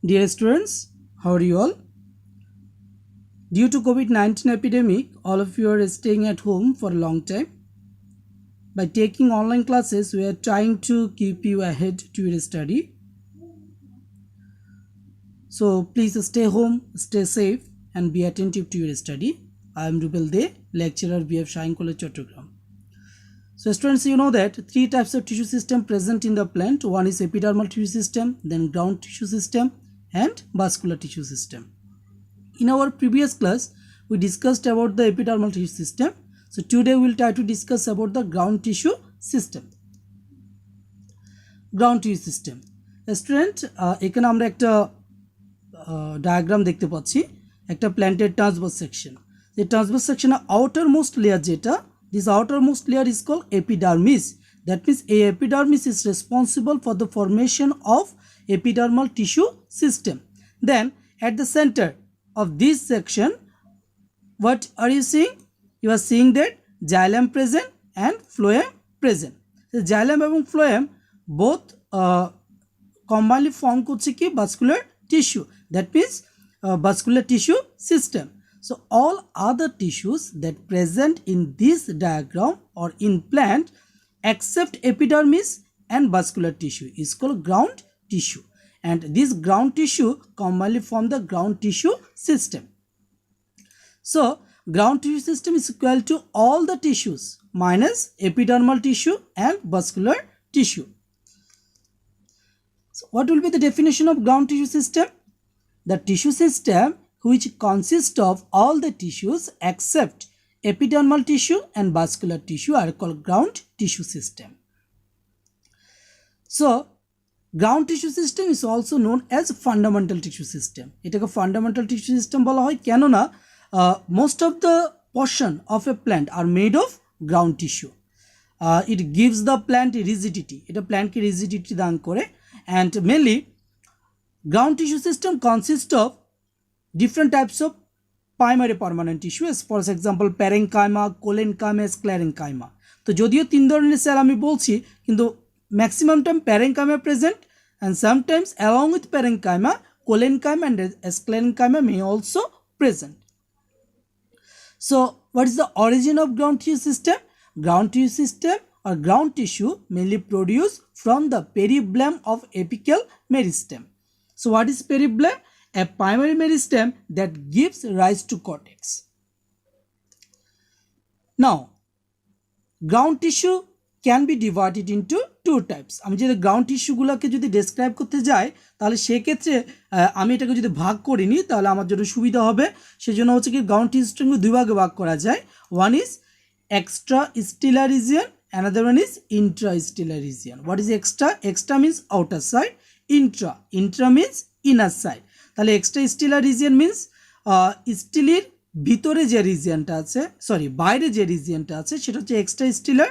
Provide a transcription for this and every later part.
Dear students, how are you all? Due to COVID-19 epidemic, all of you are staying at home for a long time. By taking online classes, we are trying to keep you ahead to your study. So please stay home, stay safe and be attentive to your study. I am Rubel De, lecturer BF Shine College Chattogram. So students, you know that three types of tissue system present in the plant. One is epidermal tissue system, then ground tissue system and vascular tissue system. In our previous class, we discussed about the epidermal tissue system. So today we will try to discuss about the ground tissue system. Ground tissue system. Student, এখানে আমরা একটা diagram দেখতে পাচ্ছি একটা প্ল্যান্টের transverse section. এই transverse সেকশনের outermost layer যেটা, this outermost layer is called epidermis. That means a epidermis is responsible for the formation of epidermal tissue system. Then at the center of this section, what are you seeing? You are seeing that xylem present and phloem present. The xylem and phloem both combinedly form vascular tissue. That means vascular tissue system. So all other tissues that present in this diagram or in plant except epidermis and vascular tissue is called ground tissue. And this ground tissue commonly form the ground tissue system. So ground tissue system is equal to all the tissues minus epidermal tissue and vascular tissue. So what will be the definition of ground tissue system? The tissue system which consists of all the tissues except epidermal tissue and vascular tissue are called ground tissue system. So ground tissue system is also known as fundamental tissue system. এটাকে fundamental tissue system বলা হয় কেননা most of the portion of a plant are made of ground tissue. It gives the plant rigidity. এটা plant কে rigidity দান করে and mainly ground tissue system consists of different types of primary permanent tissue, as for example parenchyma, collenchyma, sclerenchyma. তো যদিও তিন ধরনের sell আমি বলছি কিন্তু maximum time parenchyma present and sometimes along with parenchyma collenchyma and sclerenchyma may also present. So what is the origin of ground tissue system? Ground tissue system or ground tissue mainly produced from the peribulum of apical meristem. So what is peribulum? A primary meristem that gives rise to cortex. Now, ground tissue can be divided into two types. আমি যদি ground tissue গুলোকে যদি describe করতে যাই তাহলে সেই ক্ষেত্রে আমি এটাকে যদি ভাগ করি নি তাহলে আমার জন্য সুবিধা হবে। সেজন্য হচ্ছে কি ground tissue কে দুই ভাগে ভাগ করা যায়। One is extrastellar region, another one is intrastellar region. What is extra? Extra means outer side, intra means inner side. তাহলে এক্সট্রাস্টেলার রিজিয়ন মিন্স স্টিলের ভিতরে যে রিজিয়নটা আছে, সরি বাইরে যে রিজিয়নটা আছে সেটা হচ্ছে এক্সট্রাস্টেলার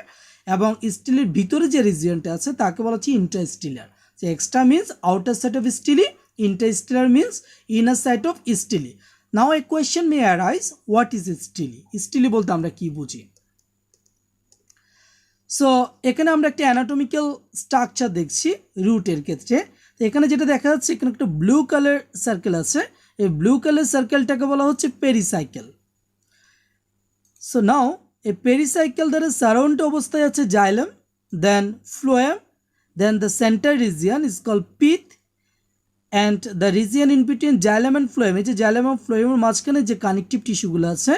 এবং স্টিলের ভিতরে যে রিজিয়নটা আছে তাকে বলা হচ্ছে interstellar. So extra means outer side of stele, interstellar means inner side of stele. Now a question may arise, what is stele? Stele বলতে আমরা কি বুঝি? সো এখানে আমরা একটা অ্যানাটমিক্যাল স্ট্রাকচার দেখছি রুটের ক্ষেত্রে। তো এখানে যেটা দেখা যাচ্ছে এখানে একটা ব্লু কালার সার্কেল আছে, এই ব্লু কালার সার্কেলটাকে বলা হচ্ছে পেরিসাইকেল। সো নাও এই পেরিসাইকেল দ্বারা সারাউন্ড অবস্থায় আছে xylem, then phloem, then the centre region is call pith and the region in between xylem and phloem. এই যে জাইলেম এবং ফ্লোয়েমের মাঝখানে যে কানেকটিভ টিস্যুগুলো আছে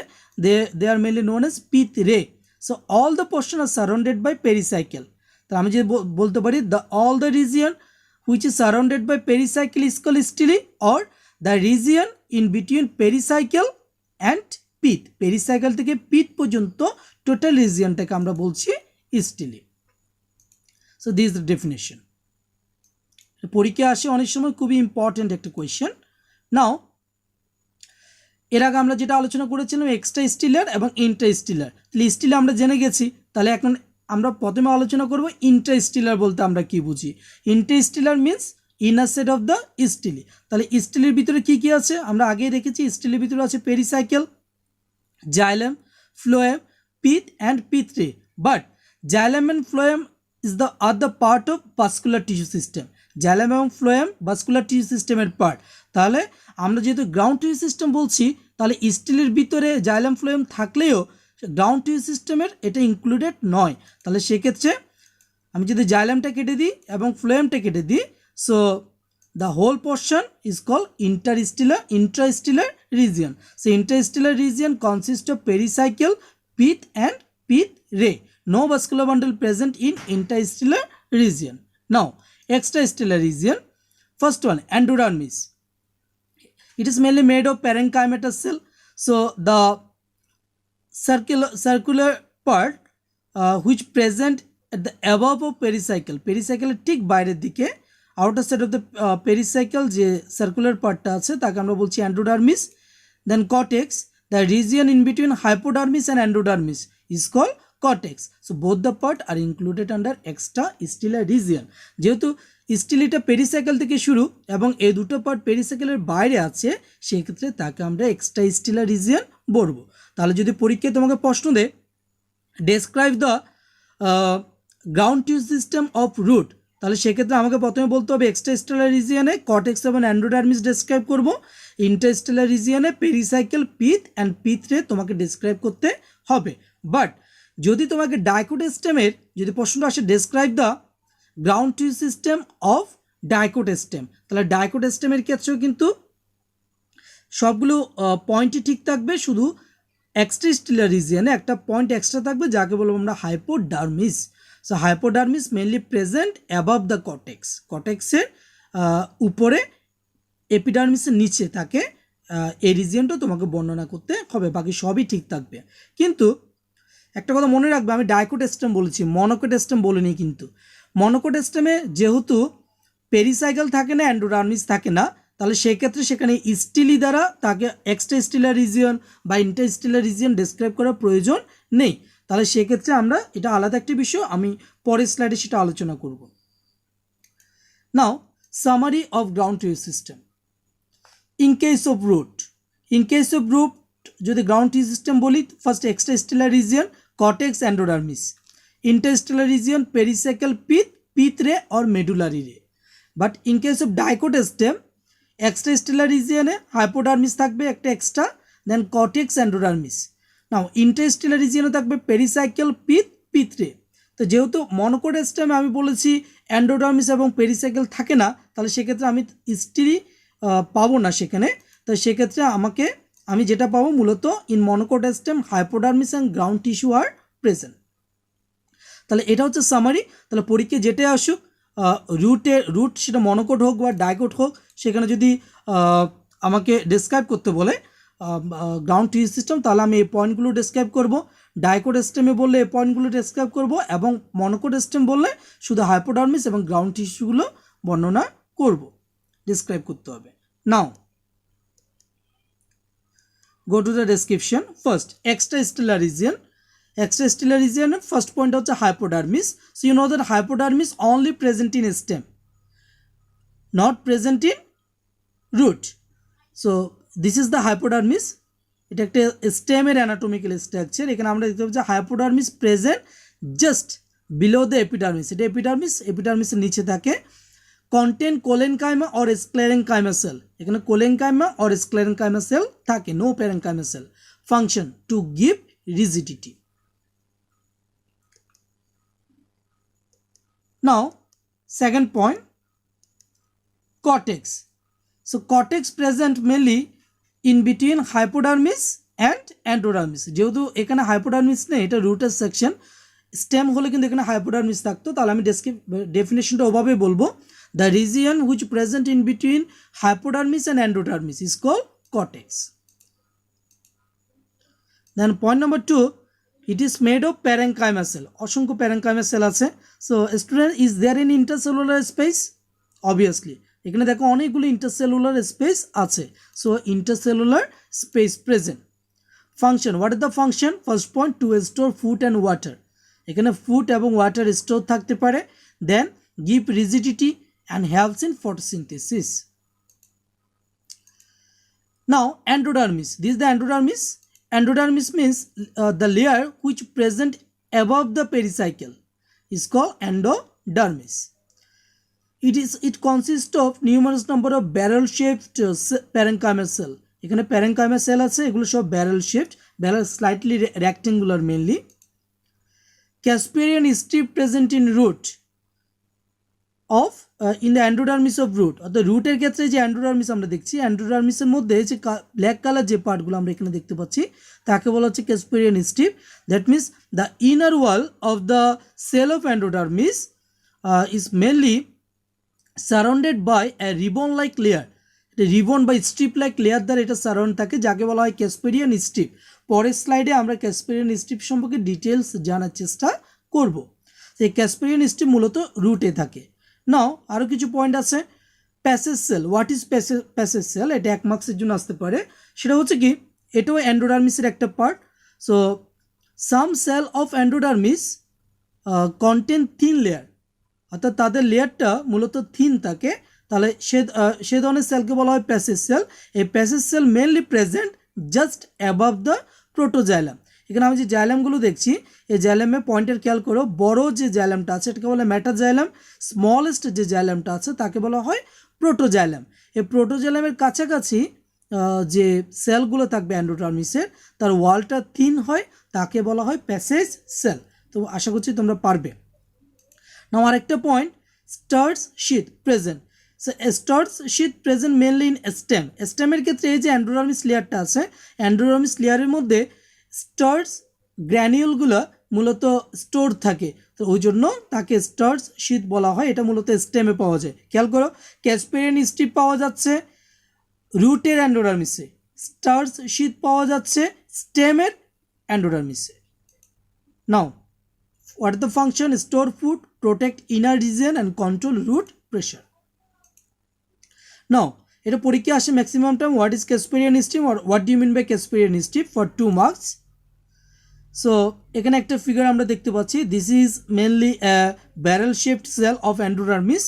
they are mainly known as pith ray. So all the portion are surrounded by pericycle. তো আমি যে বলতে পারি all the region which is surrounded by pericycle is called stele, or the region in between pericycle and pith. Pericycle থেকে pith পর্যন্ত total রিজিয়নটাকে আমরা বলছি stele. So this is the definition. পরীক্ষায় আসে অনেক সময় খুবই ইম্পর্টেন্ট একটা কোয়েশ্চেন। নাও এর আগে আমরা যেটা আলোচনা করেছিলাম এক্সট্রাস্টেলার এবং ইন্ট্রাস্টেলার। তাহলে স্টেলে আমরা জেনে গেছি, তাহলে এখন আমরা প্রথমে আলোচনা করব ইন্টারস্টেলার বলতে আমরা কি বুঝি। Interstellar means inner side of the stele. তাহলে স্টেলের ভিতরে কি কি আছে আমরা আগেই রেখেছি। স্টেলের ভিতরে আছে pericycle, xylem, phloem, pith and pith ray. But xylem and phloem is the other part of vascular tissue system. Xylem এবং ফ্লোয়েম ভাস্কুলার টিস্যু সিস্টেমের পার্ট। তাহলে আমরা যেহেতু গ্রাউন্ড টিস্যু সিস্টেম বলছি, তাহলে স্টিলের ভিতরে জাইলাম ফ্লোয়েম থাকলেও গ্রাউন্ড টিস্যু সিস্টেমের এটা ইনক্লুডেড নয়। তাহলে সেক্ষেত্রে আমি যদি জাইলামটা কেটে দিই এবং ফ্লোয়েমটা কেটে দিই, so the whole portion is called intrastellar region. So interstellar region consists of pericycle, pith and pith ray. No vascular bundle present in interstellar region. Now extrastellar region, first one endodermis. It is mainly made of parenchymatous cell. So the circular part which present at the above of pericycle, pericycle ঠিক বাইরের দিকে outer side of the pericycle যে circular পার্টটা আছে তাকে আমরা বলছি endodermis. Then cortex, the region in between hypodermis and endodermis is call cortex. So both the part are included under extrastelar রিজিয়ন। যেহেতু স্টিলিটা পেরিসাইকেল থেকে শুরু এবং এই দুটো পার্ট পেরিসাইকেলের বাইরে আছে, সেক্ষেত্রে তাকে আমরা এক্সট্রা স্টিলার রিজিয়ন বলবো। তাহলে যদি পরীক্ষায় তোমাকে প্রশ্ন দেয় describe the ground tissue system of root, তাহলে সেক্ষেত্রে আমাকে প্রথমে বলতে হবে এক্সট্রাস্টেলার রিজিয়নে কটেক্স এবং অ্যান্ডোডার্মিস ডেসক্রাইব করবো, ইন্টারস্টেলার রিজিয়নে পেরিসাইকেল, পিথ অ্যান্ড পিথ রে তোমাকে ডেসক্রাইব করতে হবে। বাট যদি তোমাকে ডাইকোটেস্টেমের যদি প্রশ্নটা আসে describe the ground tissue system of dicot stem, তাহলে ডাইকোটেস্টেমের ক্ষেত্রেও কিন্তু সবগুলো পয়েন্টই ঠিক থাকবে, শুধু এক্সট্রাস্টেলার রিজিয়নে একটা পয়েন্ট এক্সট্রা থাকবে যাকে বলবো আমরা hypodermis. So hypodermis mainly present above the cortex, কটেক্সের উপরে এপিডার্মিসের নিচে থাকে, এই রিজিয়নটাও তোমাকে বর্ণনা করতে হবে, বাকি সবই ঠিক থাকবে। কিন্তু একটা কথা মনে রাখবে, আমি ডাইকোটেস্টেম বলেছি, মনোকোটেস্টেম বলিনি। কিন্তু মনোকোটেস্টেমে যেহেতু পেরিসাইকেল থাকে না, অ্যান্ডোডার্মিস থাকে না, তাহলে সেক্ষেত্রে সেখানে স্টিলি দ্বারা তাকে এক্সট্রা স্টিলার রিজিয়ন বা ইন্টারস্টেলার রিজিয়ন ডেসক্রাইব করার প্রয়োজন নেই। তাহলে সেক্ষেত্রে আমরা এটা আলাদা একটি বিষয়, আমি পরের স্লাইডে সেটা আলোচনা করব। Now summary of ground tissue system in case of root. In case of root যদি গ্রাউন্ড টিস্যু সিস্টেম বলি, first extrastelar region cortex endodermis, interstellar region pericycle, pith, pith ray or medullary ray. But in case of dicot stem extrastelar রিজিয়নে hypodermis থাকবে একটা extra, দেন কটেক্স অ্যান্ডোডার্মিস। নাও Interstellar রিজিয়নে থাকবে pericycle, pith, pith রে। তো যেহেতু মনোকোটেস্টেমে আমি বলেছি অ্যান্ডোডার্মিস এবং পেরিসাইকেল থাকে না, তাহলে সেক্ষেত্রে আমি স্টিলি পাবো না সেখানে। তো সেক্ষেত্রে আমি যেটা পাবো মূলত in monocot stem hypodermis and ground tissue are present. তাহলে এটা হচ্ছে সামারি। তাহলে পরীক্ষায় যেটাই আসুক রুট সেটা মনোকোট হোক বা ডাইকোট হোক, সেখানে যদি আমাকে ডেসক্রাইব করতে বলে গ্রাউন্ড টিস্যু সিস্টেম, তাহলে আমি এই পয়েন্টগুলো ডেসক্রাইব করব। ডাইকোটেস্টেমে বললে এই পয়েন্টগুলো ডেসক্রাইব করব, এবং মনোকোটেস্টেম বললে শুধু হাইপোডার্মিস এবং গ্রাউন্ড টিস্যুগুলো বর্ণনা করব, ডেসক্রাইব করতে হবে। নাও go to the description. First extrastellar region. Extrastellar region first point হচ্ছে hypodermis. So you know that hypodermis only present in stem, not present in root. So this is the hypodermis. এটা একটা স্টেমের anatomical structure. এখানে আমরা দেখতে পাচ্ছি hypodermis present just below the epidermis. এটা এপিডার্মিসের নিচে থাকে। Contain collenchyma or sclerenchyma cell, এখানে কোলেনকাইমা অর স্ক্লেরেনকাইমা সেল থাকে, no parenchyma cell. Function to give rigidity. Now second point cortex. So cortex present mainly in between hypodermis and endodermis. যেহেতু এখানে hypodermis নেই, এটা রুটের সেকশন, স্টেম হলে কিন্তু এখানে হাইপোডার্মিস থাকতো, তাহলে আমি ডেফিনেশনটা ওভাবে বলবো, the region which present in between hypodermis and endodermis is called cortex. Then point number 2, it is made of parenchyma cell. অসংখ্য parenchyma cell আছে। So student, is there any intercellular space? Obviously এখানে দেখো অনেকগুলো intercellular space আছে। So intercellular space present. Function, what is the function? First point, to store food and water. এখানে food এবং water store থাকতে পারে। Then give rigidity and helps in photosynthesis. Now endodermis. This is the endodermis. Endodermis means the layer which present above the pericycle is called endodermis. it consists of numerous number of barrel shaped parenchyma cell. এখানে parenchyma cell আছে, এগুলো সব barrel shaped, barrel slightly rectangular mainly. Casparian strip present in root of in the endodermis of root. অর্থাৎ রুটের ক্ষেত্রে যে endodermis আমরা দেখছি, এন্ডোডার্মিসের মধ্যে যে ব্ল্যাক কালার যে পার্টগুলো আমরা এখানে দেখতে পাচ্ছি তাকে বলা হচ্ছে Casparian strip. That means the inner wall of the cell of endodermis is mainly surrounded by a ribbon like layer. Ribbon বা স্ট্রিপ লাইক লেয়ার দ্বারা এটা সারাউন্ড থাকে, যাকে বলা হয় ক্যাসপেরিয়ান স্ট্রিপ। পরের স্লাইডে আমরা ক্যাসপেরিয়ান স্ট্রিপ সম্পর্কে ডিটেলস জানার চেষ্টা করব। এই ক্যাসপেরিয়ান স্ট্রিপ মূলত রুটে থাকে। নাও আরও কিছু পয়েন্ট আছে। Passage cell, what is passage cell, এটা 1 মার্কসের জন্য আসতে পারে। সেটা হচ্ছে কি, এটাও এন্ডোডার্মিসের একটা part. So some cell of endodermis contain thin layer, অর্থাৎ তাদের লেয়ারটা মূলত থিন থাকে, তাহলে সে ধরনের সেলকে বলা হয় প্যাসেজ সেল। এই passage cell mainly present just above the protoxylem. এখানে আমি যে জাইলামগুলো দেখছি, এই জাইলামে পয়েন্টের খেয়াল করো, বড় যে জাইলামটা আছে এটাকে বলা হয় মেটাজাইলাম, স্মলেস্ট যে জাইলামটা আছে তাকে বলা হয় প্রোটোজাইলাম। এই প্রোটোজাইলামের কাছাকাছি যে সেলগুলো থাকবে এন্ডোডার্মিসের, তার ওয়ালটা থিন হয়, তাকে বলা হয় প্যাসেজ সেল। তো আশা করছি তোমরা পারবে। নাও আরেকটা point, starch sheath present. So starch sheath present mainly in stem. স্টেমের ক্ষেত্রে এই যে এন্ডোডার্মিস লেয়ারটা আছে, এন্ডোডার্মিস লেয়ারের মধ্যে স্টার্স গ্র্যানিউলগুলো মূলত স্টোর থাকে, তো ওই জন্য তাকে স্টার্স শীট বলা হয়। এটা মূলত স্টেমে পাওয়া যায়। খেয়াল করো, ক্যাসপেরিয়ান স্ট্রিপ পাওয়া যাচ্ছে রুটের এন্ডোডার্মিসে, স্টার্স শীট পাওয়া যাচ্ছে স্টেমের এন্ডোডার্মিসে। নাও what is the function? Store food, protect inner region and control root pressure. Now এটা পরীক্ষা আসে maximum time, what is Casparian strip or what do you mean by Casparian strip for 2 marks. So এখানে একটা figure আমরা দেখতে পাচ্ছি, this is mainly a barrel shaped cell of endodermis.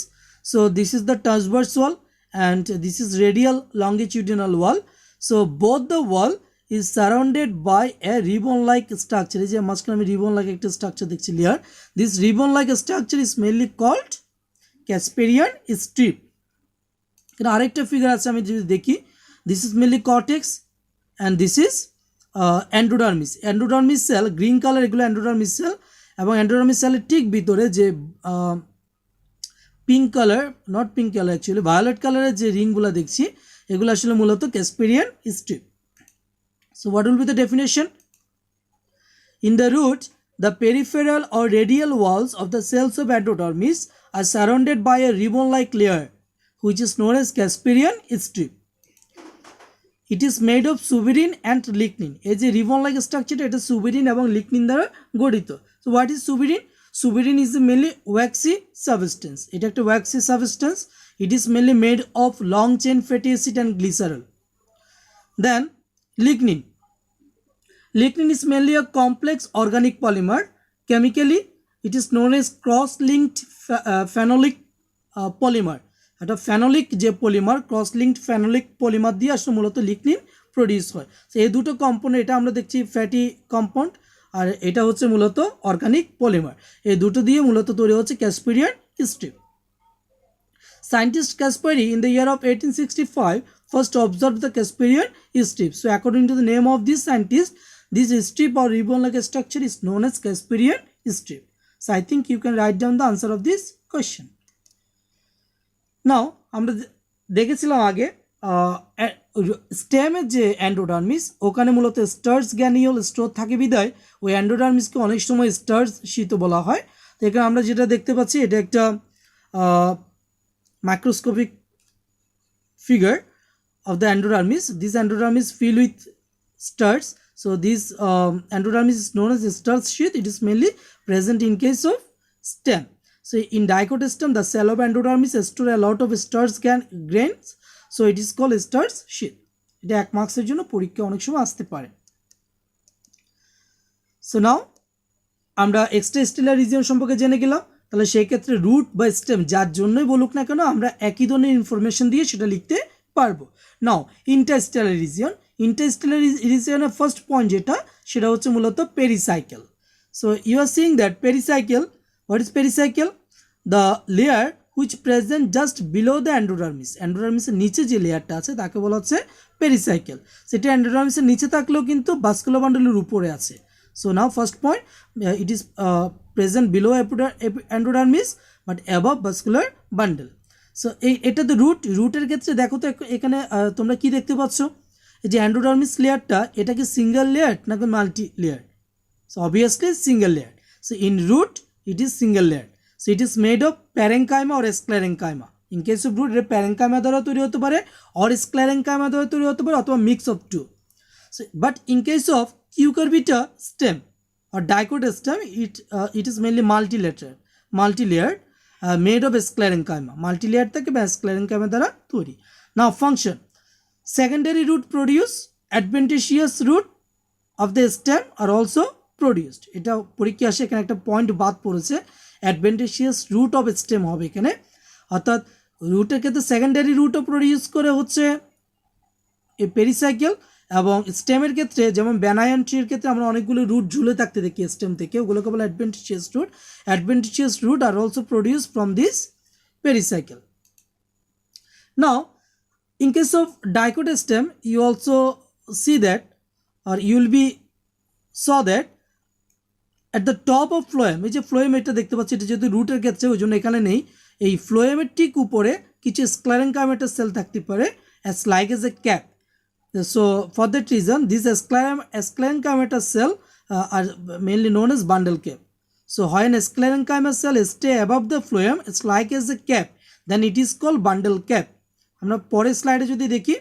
So this is the transverse wall and this is radial longitudinal wall. So both the wall is surrounded by a ribbon like structure. এই যে মাঝখানে আমি ribbon like একটা structure দেখছি layer, this ribbon like structure is mainly called Casparian strip. এখানে আরেকটা figure আছে আমি যদি দেখি, this is mainly cortex and this is endodermis. Endodermis cell green colour, এগুলো এন্ডোডার্মিস সেল, এবং এন্ডোডার্মিস সেলের ঠিক ভিতরে যে pink colour, not pink colour actually violet কালারের যে রিংগুলো দেখছি, এগুলো আসলে মূলত Casparian strip. So what will be the definition? In the root, the peripheral or radial walls of the cells of endodermis are surrounded by a ribbon-like layer, which is known as Casparian strip. It is made of suberin and lignin. এই যে ribbon-like structure, এটা suberin এবং lignin দ্বারা গঠিত। So what is suberin? Suberin is mainly waxy substance. এটা একটা waxy substance. It is mainly made of long chain fatty acid and glycerol. Then lignin. Lignin is mainly a complex organic polymer. Chemically, it is known as cross-linked phenolic polymer. একটা phenolic যে polymer, cross linked phenolic polymer দিয়ে আসলে মূলত lignin produce হয়। তো এই দুটো compound, এটা আমরা দেখছি ফ্যাটি কম্পাউন্ড, আর এটা হচ্ছে মূলত অর্গানিক পলিমার। এই দুটো দিয়ে মূলত তৈরি হচ্ছে Casparian strip. Scientist Caspari in the year of 1865 first observed the Casparian strip. So according to the name of this scientist, this strip or ribbon-like structure is known as Casparian strip. So I think you can write down the answer of this question. Now আমরা দেখেছিলাম আগে স্টেমের যে endodermis, ওখানে মূলত stars granule store থাকে বিদায় ওই এন্ডোডার্মিসকে অনেক সময় স্টার্স শীত বলা হয়। তো এখানে আমরা যেটা দেখতে পাচ্ছি, এটা একটা microscopic figure of the endodermis. This endodermis filled with stars. So this endodermis is known as stars sheath. It is mainly present in case of stem. So in dichotestum, the cell of endodermis store a lot of stars grains. So it is called stars sheath. এটা 1 মার্কসের জন্য পরীক্ষা অনেক সময় আসতে পারে। So now আমরা এক্সট্রাস্টেলার region সম্পর্কে জেনে গেলাম। তাহলে সেই ক্ষেত্রে রুট বা স্টেম যার জন্যই বলুক না কেন, আমরা একই ধরনের ইনফরমেশন দিয়ে সেটা লিখতে পারবো। নাও ইন্টারস্টেলার রিজিয়ন, ইন্টারস্টেলার রিজিয়নের ফার্স্ট পয়েন্ট যেটা, সেটা হচ্ছে মূলত pericycle. So you are seeing that pericycle, what is pericycle? The layer which present just below the endodermis. এন্ডোডার্মিসের নিচে যে লেয়ারটা আছে তাকে বলা হচ্ছে পেরিসাইকেল। সেটা এন্ডোডার্মিসের নিচে থাকলেও কিন্তু ভাস্কুলার বান্ডলের উপরে আছে। So now first point, it is present below endodermis but above vascular bundle. So এটা তো রুটের ক্ষেত্রে দেখো তো এখানে তোমরা কি দেখতে পাচ্ছ, এই যে এন্ডোডার্মিস লেয়ারটা এটা কি সিঙ্গেল লেয়ার নাকি multi layer? So obviously single layer. So in root it is single layer. So it is made of parenchyma or sclerenchyma. In case of root এটা প্যারেনকাইমা দ্বারা তৈরি হতে পারে অর স্ক্লেরেনকাইমা দ্বারা তৈরি হতে পারে অথবা mix of two. So but in case of Cucurbita stem or dicot stem, it is mainly multi-layered made of sclerenchyma, multi-layered থাকে বা sclerenchyma দ্বারা তৈরি। Now function, secondary root produce, adventitious root of the stem are also produced। এটা পরীক্ষা আসে, এখানে একটা point বাদ পড়েছে, adventitious root of stem হবে এখানে, অর্থাৎ রুটের ক্ষেত্রে সেকেন্ডারি রুটও প্রডিউস করে হচ্ছে এই পেরিসাইকেল, এবং স্টেমের ক্ষেত্রে যেমন ব্যানায়ান ট্রির ক্ষেত্রে আমরা অনেকগুলো রুট ঝুলে থাকতে দেখি স্টেম থেকে, ওগুলোকে বলে adventitious root. Adventitious root are also produce from this pericycle. Now in case of dicot stem you also see that are you will be so that at the top of phloem, এই যে phloem এটা দেখতে পাচ্ছি, এটা যেহেতু রুটের ক্ষেত্রে ওই জন্য এখানে নেই, এই ফ্লোয়েমের ঠিক উপরে কিছু স্ক্লেরেনকাইমাটাস সেল থাকতে পারে as like as A cap. So for that reason these sclerenchyma cell are mainly known as bundle cap. So when sclerenchyma cell stay above the phloem, it's like as a cap, then it is called bundle cap. আমরা পরের স্লাইডে যদি দেখি,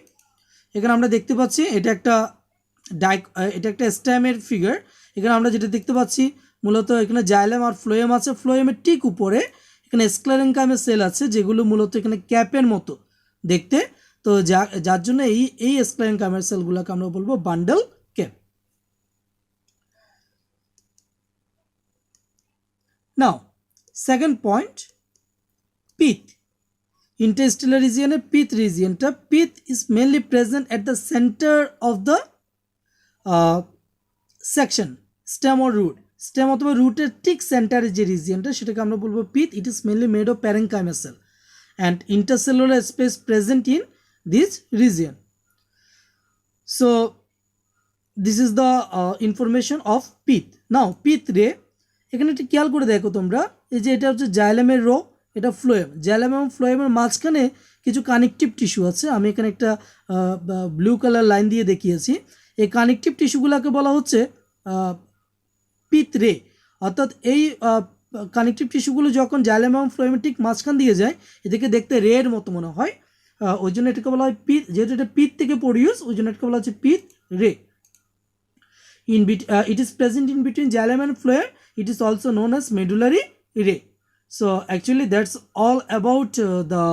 এখানে আমরা দেখতে পাচ্ছি এটা একটা স্টেমের ফিগার। এখানে আমরা যেটা দেখতে পাচ্ছি মূলত এখানে জাইলেম আর ফ্লোয়েম আছে, ফ্লোয়েমের ঠিক উপরে এখানে স্ক্লেরেনকাইমা সেল আছে যেগুলো মূলত এখানে ক্যাপের মতো দেখতে, তো যার জন্য এই স্ক্লেরেনকাইমা সেলগুলোকে আমরা বলবো bundle cap. Now second point, pith. Interstelar রিজিয়নের পিথ রিজিয়নটা, pith is mainly present at the centre of the section stem or root. Stem অথবা রুটের ঠিক সেন্টারে যে রিজিয়নটা সেটাকে আমরা বলবো pith. It is mainly made of parenchyma cell and intercellular space present in this region. So this is the information of pith. Now pith রে এখানে একটু খেয়াল করে দেখো তোমরা, এই যে এটা হচ্ছে জাইলেমের রো, এটা ফ্লোয়েম, জাইলেম এবং ফ্লোয়েমের মাঝখানে কিছু কানেকটিভ টিস্যু আছে। আমি এখানে একটা ব্লু কালার লাইন দিয়ে দেখিয়েছি। এই কানেকটিভ টিস্যুগুলোকে বলা হচ্ছে পিথ রে, অর্থাৎ এই কানেকটিভ টিস্যুগুলো যখন জাইলেম এবং ফ্লোয়েমের ঠিক মাঝখান দিয়ে যায় এদিকে দেখতে রের মতো মনে হয়, ওই জন্য এটাকে বলা হয় পিথ। যেহেতু এটা পিথ থেকে প্রডিউস ওই জন্য এটাকে বলা হচ্ছে পিথ রে। It is present in between xylem and phloem. It is also known as medullary ray. So actually that's all about the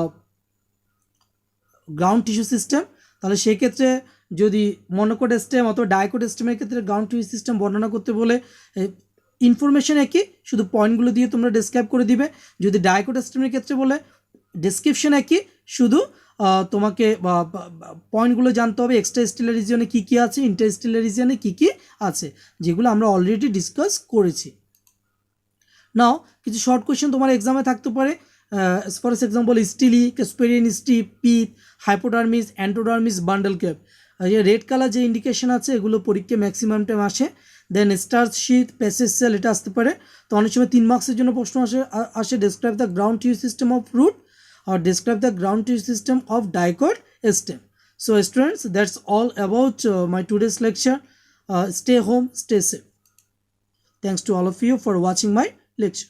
ground tissue system. তাহলে সেই ক্ষেত্রে যদি মনোকট স্টেম অথবা ডাইকট স্টেমের ক্ষেত্রে গ্রাউন্ড টিস্যু সিস্টেম বর্ণনা করতে বলে ইনফরমেশন একই, শুধু পয়েন্টগুলো দিয়ে তোমরা ডেসক্রাইব করে দিবে। যদি ডাইকট স্টেমের ক্ষেত্রে বলে ডেসক্রিপশন একই, শুধু তোমাকে পয়েন্টগুলো জানতে হবে এক্সট্রাস্টেলার রিজিয়নে কী কী আছে, ইন্টারস্টেলার রিজিয়নে কী কী আছে, যেগুলো আমরা অলরেডি ডিসকাস করেছি। নাও কিছু শর্ট কোয়েশ্চেন তোমার এক্সামে থাকতে পারে। For example stele, Casparian strip, pith, hypodermis, endodermis, bundle cap. Red colour যে ইন্ডিকেশন আছে এগুলো পরীক্ষা ম্যাক্সিমাম টাইম আসে। Then starch sheath, passage cell, এটা আসতে পারে। তো অনেক সময় 3 মার্কসের জন্য প্রশ্ন আসে describe the ground tissue system of root or describe the ground tissue system of dicot stem. So students, that's all about my today's lecture. Stay home, stay safe. Thanks to all of you for watching my lecture.